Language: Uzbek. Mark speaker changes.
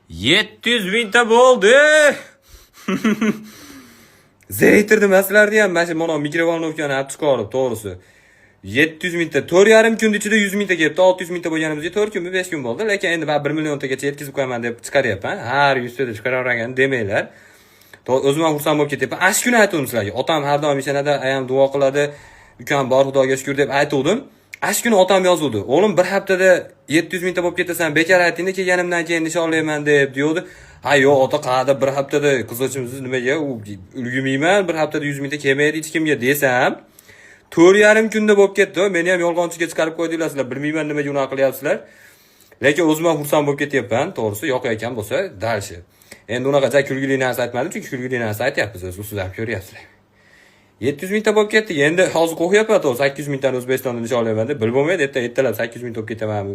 Speaker 1: 700 mingta bo'ldi. Zeytirdim sizlarni ham mana shu mana mikrovolnovkani olib chiqarib, to'g'risi. 700 mingta, 4,5 kun ichida 100 mingta kelibdi. 600 mingta bo'lganimizga 4 kunmi, 5 kun bo'ldi. Lekin endi men 1 milliongacha yetkazib qo'yaman deb chiqaryapman. Har 100 ta chiqaravergan demanglar. O'zim ham xursand bo'lib ketyapman. Ash kuni aytdim sizlarga. Otam har doim ishanada, ayam duo qiladi. Ukam bor Xudoga shukr deb aytdim. Ash kuni otam yozuvdi. O'g'lim bir haftada 700 mingta bo'lib ketasan, bekor aytingda kelganimdan keyin nishonlayman deb deydi. Ha yo'q, ota qada bir haftada qizilchimsiz nimaga ulgumayman, bir haftada 100 mingta kelmaydi hech kimga desam, 4,5 kunda bo'lib ketdi. Meni ham yolg'onchiga chiqarib qo'ydinglar sizlar. Bilmayman nimaga unaqa qilyapsizlar. Lekin o'zim ham xursand bo'lib ketyapman. To'g'risi yoqayotgan bo'lsa, dalshi. Endi unaqacha kulgili narsa aytmadim, chunki kulgili narsa aytyapmiz, siz ham ko'ryapsizlar. 700 mingta bo'lib ketdi. Endi hozir qo'yapman, 800 mingtani O'zbekistonda nishonlayman deb, bil bo'lmaydi, ertalab 800 ming bo'lib ketaman.